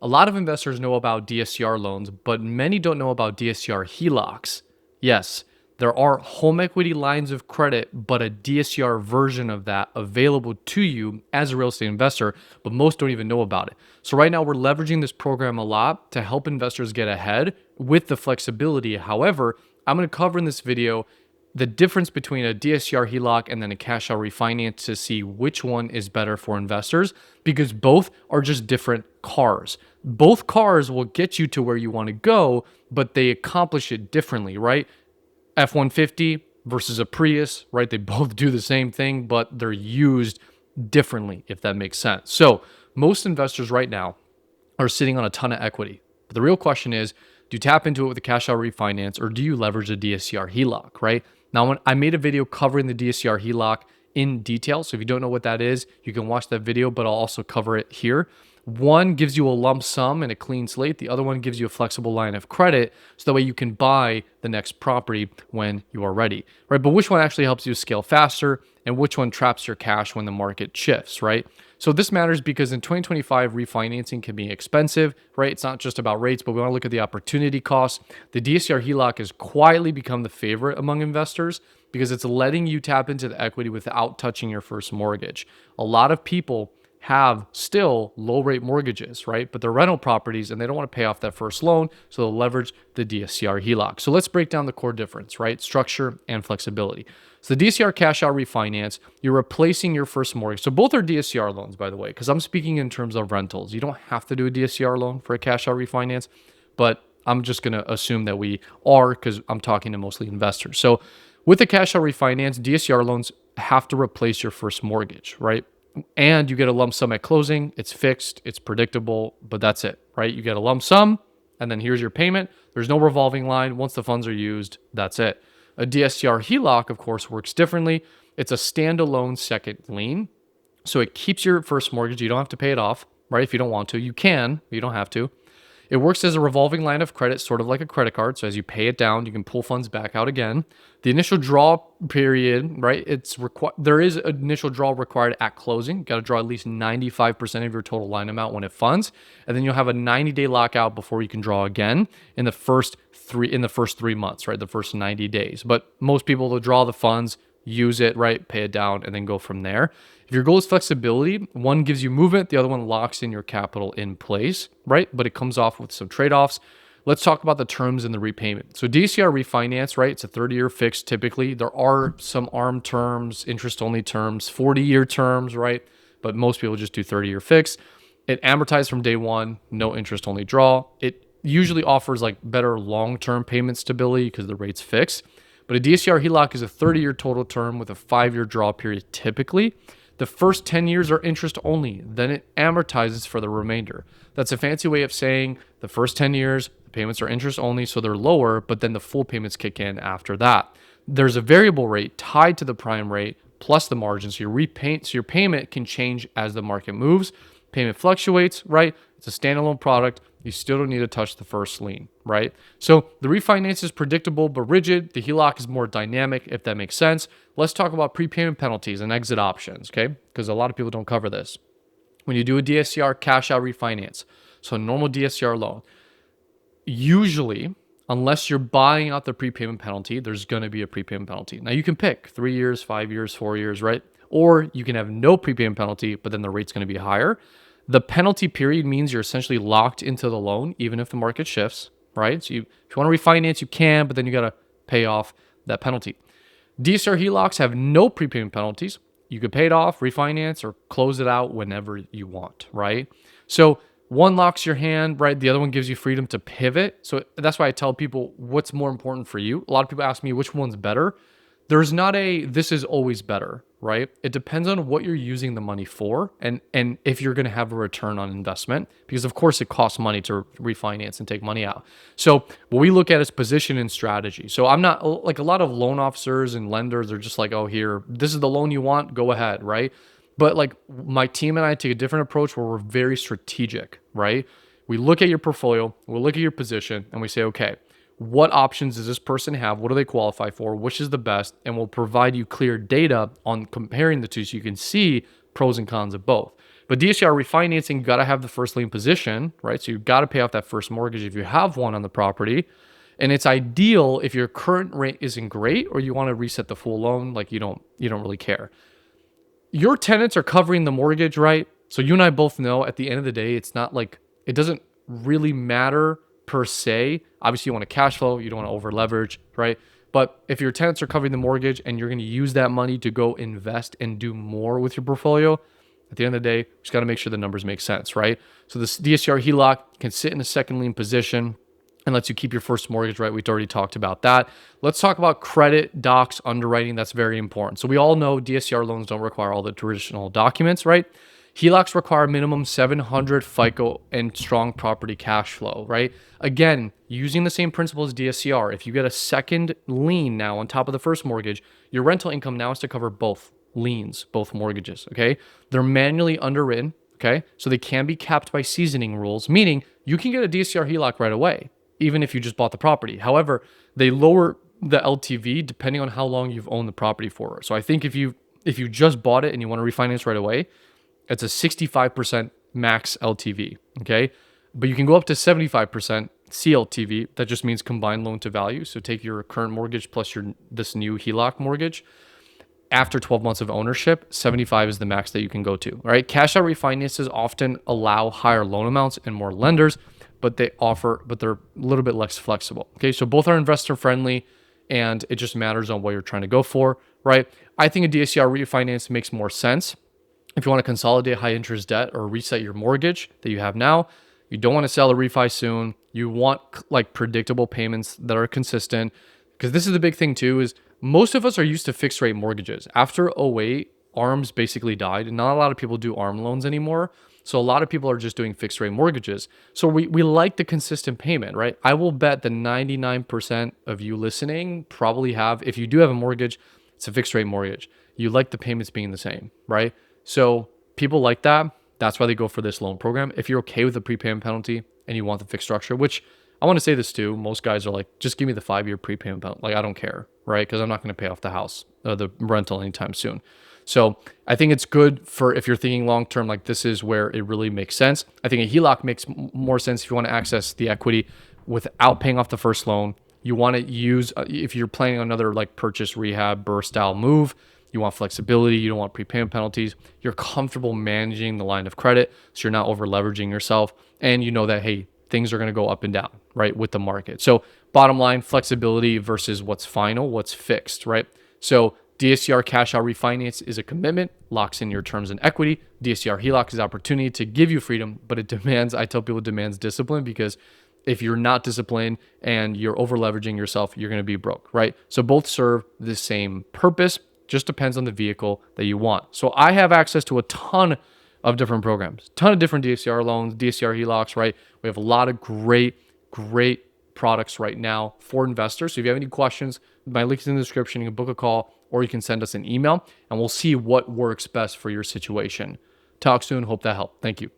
A lot of investors know about DSCR loans, but many don't know about DSCR HELOCs. Yes, there are home equity lines of credit, but a DSCR version of that available to you as a real estate investor, but most don't even know about it. So right now we're leveraging this program a lot to help investors get ahead with the flexibility. However, I'm going to cover in this video the difference between a DSCR HELOC and then a cash out refinance to see which one is better for investors, because both are just different cars. Both cars will get you to where you want to go, but they accomplish it differently, right? F-150 versus a Prius, right? They both do the same thing, but they're used differently, if that makes sense. So most investors right now are sitting on a ton of equity. But the real question is, do you tap into it with a cash out refinance or do you leverage a DSCR HELOC, right? Now, when I made a video covering the DSCR HELOC in detail, so if you don't know what that is, you can watch that video, but I'll also cover it here. One gives you a lump sum and a clean slate. The other one gives you a flexible line of credit, so that way you can buy the next property when you are ready, right? But which one actually helps you scale faster and which one traps your cash when the market shifts, right? So this matters because in 2025, refinancing can be expensive, right? It's not just about rates, but we want to look at the opportunity costs. The DSCR HELOC has quietly become the favorite among investors because it's letting you tap into the equity without touching your first mortgage. A lot of people have still low rate mortgages, right? But they're rental properties and they don't want to pay off that first loan. So they'll leverage the DSCR HELOC. So let's break down the core difference, right? Structure and flexibility. So the DSCR cash out refinance, you're replacing your first mortgage. So both are DSCR loans, by the way, because I'm speaking in terms of rentals. You don't have to do a DSCR loan for a cash out refinance, but I'm just going to assume that we are because I'm talking to mostly investors. So with the cash out refinance, DSCR loans have to replace your first mortgage, right? And you get a lump sum at closing. It's fixed, it's predictable, but that's it, right? You get a lump sum, and then here's your payment. There's no revolving line. Once the funds are used, that's it. A DSCR HELOC, of course, works differently. It's a standalone second lien. So it keeps your first mortgage. You don't have to pay it off, right? If you don't want to, you can, but you don't have to. It works as a revolving line of credit, sort of like a credit card. So as you pay it down, you can pull funds back out again. The initial draw period, right? There is an initial draw required at closing. You got to draw at least 95% of your total line amount when it funds, and then you'll have a 90-day lockout before you can draw again in the first 3 months, right? The first 90 days. But most people will draw the funds, use it, right? Pay it down, and then go from there. If your goal is flexibility, one gives you movement, the other one locks in your capital in place, right? But it comes off with some trade-offs. Let's talk about the terms and the repayment. So DSCR refinance, right? It's a 30-year fixed typically. There are some ARM terms, interest-only terms, 40-year terms, right? But most people just do 30-year fixed. It amortizes from day one, no interest-only draw. It usually offers like better long-term payment stability because the rate's fixed. But a DSCR HELOC is a 30-year total term with a 5-year draw period typically. The first 10 years are interest only, then it amortizes for the remainder. That's a fancy way of saying the first 10 years, the payments are interest only, so they're lower, but then the full payments kick in after that. There's a variable rate tied to the prime rate plus the margin, so your payment can change as the market moves. Payment fluctuates, right? It's a standalone product. You still don't need to touch the first lien, right? So the refinance is predictable but rigid. The HELOC is more dynamic, if that makes sense. Let's talk about prepayment penalties and exit options, okay? Because a lot of people don't cover this. When you do a DSCR cash out refinance, so a normal DSCR loan, usually, unless you're buying out the prepayment penalty, there's going to be a prepayment penalty. Now you can pick 3 years, 5 years, 4 years, right? Or you can have no prepayment penalty, but then the rate's going to be higher. The penalty period means you're essentially locked into the loan, even if the market shifts, right? So if you want to refinance, you can, but then you got to pay off that penalty. DSCR HELOCs have no prepayment penalties. You could pay it off, refinance, or close it out whenever you want, right? So one locks your hand, right? The other one gives you freedom to pivot. So that's why I tell people what's more important for you. A lot of people ask me which one's better. There's not this is always better, right? It depends on what you're using the money for and if you're going to have a return on investment, because of course it costs money to refinance and take money out. So what we look at is position and strategy. So I'm not like a lot of loan officers and lenders are just like, oh, here, this is the loan you want, go ahead, right? But like my team and I take a different approach where we're very strategic, right? We look at your portfolio, we look at your position, and we say, okay, what options does this person have? What do they qualify for? Which is the best? And we'll provide you clear data on comparing the two so you can see pros and cons of both. But DSCR refinancing, you got to have the first lien position, right? So you've got to pay off that first mortgage if you have one on the property. And it's ideal if your current rate isn't great or you want to reset the full loan, like you don't really care. Your tenants are covering the mortgage, right? So you and I both know at the end of the day, it's not like, it doesn't really matter per se. Obviously you want to cash flow, you don't want to over leverage, right? But if your tenants are covering the mortgage and you're going to use that money to go invest and do more with your portfolio, at the end of the day, you just got to make sure the numbers make sense, right? So this DSCR HELOC can sit in a second lien position and lets you keep your first mortgage, right? We've already talked about that. Let's talk about credit, docs, underwriting. That's very important. So we all know DSCR loans don't require all the traditional documents, right? HELOCs require minimum 700 FICO and strong property cash flow, right? Again, using the same principle as DSCR, if you get a second lien now on top of the first mortgage, your rental income now has to cover both liens, both mortgages, okay? They're manually underwritten, okay? So they can be capped by seasoning rules, meaning you can get a DSCR HELOC right away, even if you just bought the property. However, they lower the LTV depending on how long you've owned the property for. So I think if you just bought it and you want to refinance right away, it's a 65% max LTV, okay? But you can go up to 75% CLTV. That just means combined loan to value. So take your current mortgage plus this new HELOC mortgage. After 12 months of ownership, 75 is the max that you can go to, all right? Cash out refinances often allow higher loan amounts and more lenders, but they're a little bit less flexible, okay? So both are investor friendly and it just matters on what you're trying to go for, right? I think a DSCR refinance makes more sense if you want to consolidate high interest debt or reset your mortgage that you have now. You don't want to sell a refi soon. You want like predictable payments that are consistent, because this is the big thing too, is most of us are used to fixed rate mortgages. After 08, ARMs basically died and not a lot of people do ARM loans anymore. So a lot of people are just doing fixed rate mortgages. So we like the consistent payment, right? I will bet the 99% of you listening probably have, if you do have a mortgage, it's a fixed rate mortgage. You like the payments being the same, right? So people like that. That's why they go for this loan program. If you're okay with the prepayment penalty and you want the fixed structure, which I want to say this too, most guys are like, just give me the 5-year prepayment penalty. Like, I don't care, right? Because I'm not going to pay off the house, the rental anytime soon. So I think it's good for if you're thinking long-term, like this is where it really makes sense. I think a HELOC makes more sense if you want to access the equity without paying off the first loan. You want to use, if you're planning on another like purchase, rehab, burst style move, you want flexibility, you don't want prepayment penalties, you're comfortable managing the line of credit, so you're not over leveraging yourself, and you know that, hey, things are going to go up and down, right, with the market. So bottom line, flexibility versus what's final, what's fixed, right? So DSCR cash out refinance is a commitment, locks in your terms and equity. DSCR HELOC is opportunity to give you freedom, but it demands, I tell people it demands discipline, because if you're not disciplined and you're over leveraging yourself, you're going to be broke, right? So both serve the same purpose, just depends on the vehicle that you want. So I have access to a ton of different programs, ton of different DSCR loans, DSCR HELOCs, right? We have a lot of great products right now for investors. So if you have any questions, my link is in the description. You can book a call or you can send us an email and we'll see what works best for your situation. Talk soon. Hope that helped. Thank you.